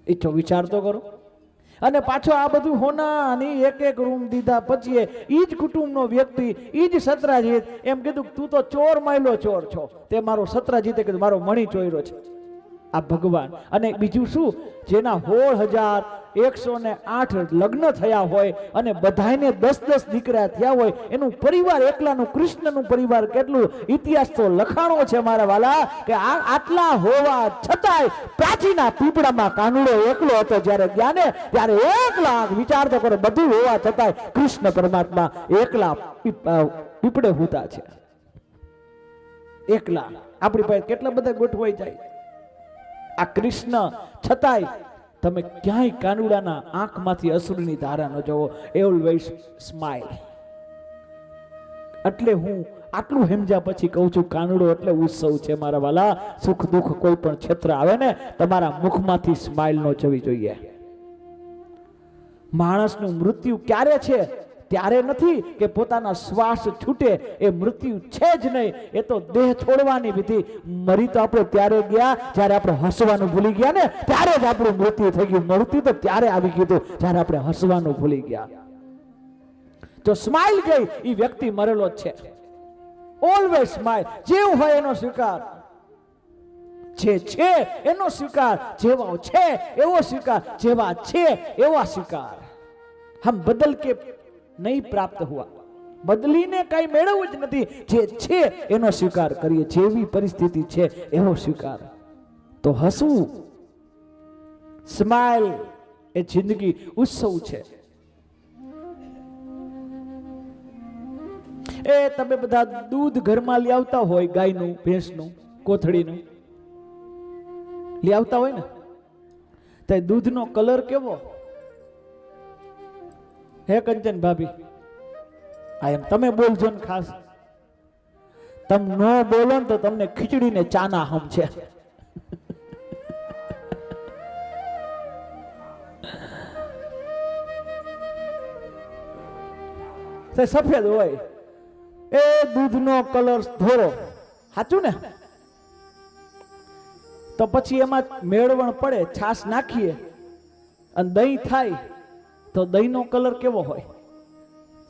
એ તો વિચાર તો કરો. અને પાછો આ બધું હોનાની એક એક રૂમ દીધા પછી ઈ જ કુટુંબનો વ્યક્તિ, ઈ જ સત્રાજીત એમ કીધું તું તો ચોર માયલો ચોર છો. તે મારો સત્રાજીતે કીધું મારો મણી ચોર્યો છે. આ ભગવાન. અને બીજું શું, જેના 16,108 લગ્ન થયા હોય અને બધાને 10-10 દીકરા થયા હોય, એનું પરિવાર એકલાનું, કૃષ્ણનું પરિવાર કેટલું ઇતિહાસ તો લખાણો છે મારા વાલા, કે આટલા હોવા છતાંય પ્રાચીના પીપળામાં કાનુડો એકલો હતો જ્યારે ગયા ને, ત્યારે 1 લાખ વિચાર તો કરો, બધું હોવા છતાંય કૃષ્ણ પરમાત્મા એકલા પીપળે હોતા છે. એકલા. આપણી પાસે કેટલા બધા ગોઠવાઈ જાય. આ કૃષ્ણ છતાંય તમે ક્યાંય કાનુડાના આંખમાંથી અસુરની ધારા ન જોવો. Always smile. એટલે હું આટલું સમજ્યા પછી કહું છું, કાનુડો એટલે ઉત્સવ છે મારા વાલા. સુખ દુઃખ કોઈ પણ ક્ષેત્ર આવે ને, તમારા મુખમાંથી સ્માઇલ ન જવી જોઈએ. માણસનું મૃત્યુ ક્યારે છે? ત્યારે નથી કે પોતાના શ્વાસ છૂટે, એ મૃત્યુ છે જ નહીં. એ તો દેહ છોડવાની વિધિ. મરી તો આપણે ત્યારે ગયા જ્યારે આપણે હસવાનું ભૂલી ગયા ને, ત્યારે જ આપણું મૃત્યુ થઈ ગયું. મૃત્યુ તો ત્યારે આવી ગયું જ્યારે આપણે હસવાનું ભૂલી ગયા. જો સ્માઇલ ગઈ, એ વ્યક્તિ મરેલો જ છે. Always smile. જેવું હોય એનો સ્વીકાર, જે છે એનો સ્વીકાર, જેવો છે એવો સ્વીકાર, જેવા છે એવા સ્વીકાર. હમ બદલ કે નહીં પ્રાપ્ત હુઆ, બદલીને કઈ મેળવવું જ નથી. જે છે એનો સ્વીકાર કરીએ, જેવી પરિસ્થિતિ છે એવો સ્વીકાર. તો હસવું, સ્માઇલ એ જિંદગી ઉત્સવ છે. એ તમે બધા દૂધ ઘરમાં લઈ આવતા હોય, ગાયનું, ભેંસનું, કોથળીનું લઈ આવતા હોય ને, તો દૂધનો કલર કેવો? હે કંચન ભાભી, આ એમ તમે બોલજો ને ખાસ. તમે ન બોલો ને તો તમને ખીચડીને ચાના હમ છે. સફેદ હોય એ દૂધનો કલર ધોરો, સાચું ને? તો પછી એમાં મેળવણ પડે, છાશ નાખીએ અને દહીં થાય, તો દહીંનો કલર કેવો હોય?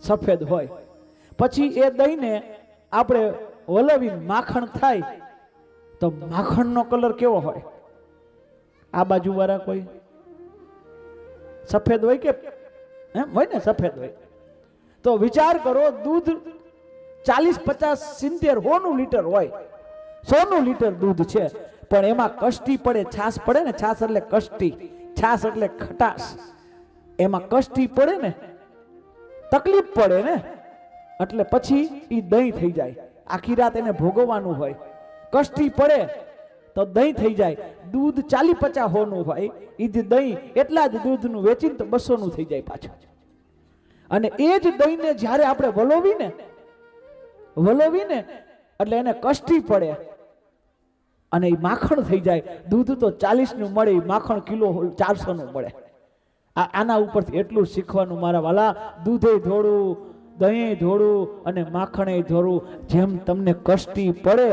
સફેદ હોય. પછી એ દહીંને આપણે વલવી માખણ થાય, તો માખણનો કલર કેવો હોય? આ બાજુ વાળા કોઈ સફેદ હોય કે એમ હોય ને? સફેદ હોય. તો વિચાર કરો, દૂધ 40, 50, 70, 100 લીટર હોય, 100 લીટર દૂધ છે, પણ એમાં કષ્ટી પડે, છાશ પડે ને, છાશ એટલે કષ્ટી, છાશ એટલે ખટાશ. એમાં કષ્ટી પડે ને, તકલીફ પડે ને, એટલે પછી ઈ દહીં થઈ જાય. આખી રાત એને ભોગવવાનું હોય. કષ્ટી પડે તો દહીં થઈ જાય. દૂધ 40, 50, 100 નું હોય, ઈ જ દહીં એટલા જ દૂધનું વેચીને તો 200 નું થઈ જાય પાછું. અને એ જ દહીંને જ્યારે આપણે વલોવીને એટલે એને કષ્ટી પડે અને એ માખણ થઈ જાય. દૂધ તો 40 નું મળે, માખણ કિલો 400 નું મળે. આના ઉપરથી એટલું શીખવાનું મારા વાલા. દૂધે ધોળું, દહીં ધોળું અને માખણે ધોળું. જેમ તમને કષ્ટી પડે,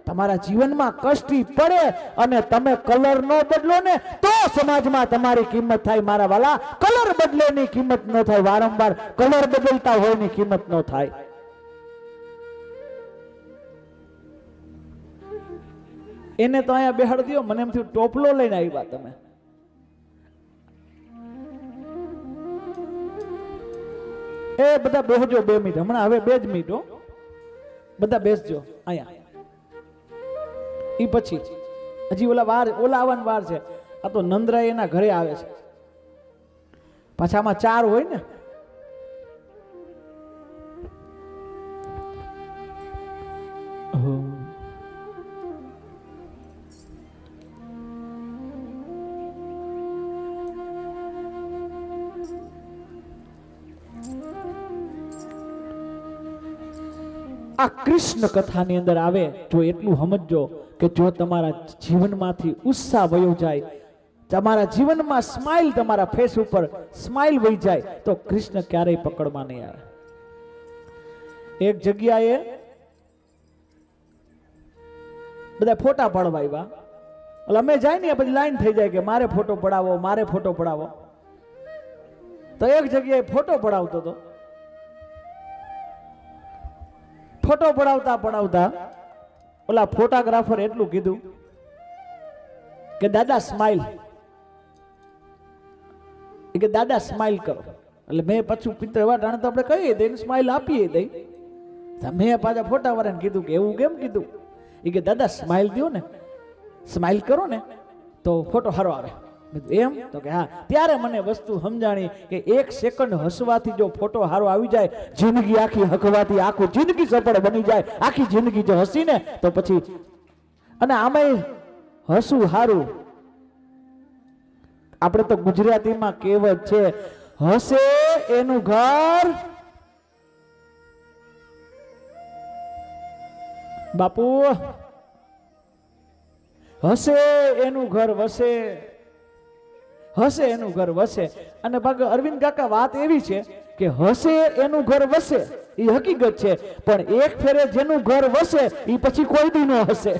તમારા જીવનમાં કષ્ટી પડે અને તમે કલર ન બદલો ને, તો સમાજમાં તમારી કિંમત થાય મારા વાલા. કલર બદલેની કિંમત ન થાય. વારંવાર કલર બદલતા હોયની કિંમત ન થાય. એને તો અહીંયા બેહાડ દો. મને એમ થયું ટોપલો લઈને આવ્યા તમે. એ બધા બેસજો 2 મિનિટ. હમણાં હવે 2 જ મિનિટ હો. બધા બેસજો અહીંયા. ઈ પછી હજી ઓલા આવવાની વાર છે. આ તો નંદરાય એના ઘરે આવે છે. પાછા આમાં 4 હોય ને. આ કૃષ્ણ કથાની અંદર આવે તો એટલું સમજો કે જો તમારા જીવનમાંથી ઉત્સાહ વયો જાય, તમારા જીવનમાં સ્માઇલ, તમારા ફેસ ઉપર સ્માઇલ વહી જાય, તો કૃષ્ણ ક્યારેય પકડવા નહીં આવે. એક જગ્યાએ બધા ફોટા પાડવા આવ્યા. એટલે અમે જાય ને પછી લાઈન થઈ જાય કે મારે ફોટો પડાવો, મારે ફોટો પડાવો. તો એક જગ્યાએ ફોટો પડાવતો હતો. ફોટો પડાવતા પડાવતા ઓલા ફોટોગ્રાફર એટલું કીધું કે દાદા સ્માઈલ, કે દાદા સ્માઈલ કરો. એટલે મેં પાછું પિત્તર એવા ટાણે તો આપણે કહીએ દઈએ સ્માઈલ આપીએ દઈ. મેં પાછા ફોટા વાળાને કીધું કે એવું કેમ કીધું? એ કે દાદા સ્માઈલ દો ને, સ્માઈલ કરો ને તો ફોટો સારો આવે. એમ તો કે હા. ત્યારે મને વસ્તુ સમજાણી કે 1 સેકન્ડ હસવાથી જો ફોટો સારો આવી જાય, જિંદગી આખી હકવાથી આખું જિંદગી સફળ બની જાય. આખી જિંદગી જો હસી ને તો પછી, અને આમાંય હસવું સારું. આપણે તો ગુજરાતીમાં કહેવત છે, હસે એનું ઘર બાપુ, હસે એનું ઘર વસે, હસે એનું ઘર વસે. અને અરવિંદ કાકા વાત એવી છે કે હસે એનું ઘર વસે એ હકીકત છે, પણ એક ફેરે જેનું ઘર વસે એ પછી કોઈ દી ન હસે.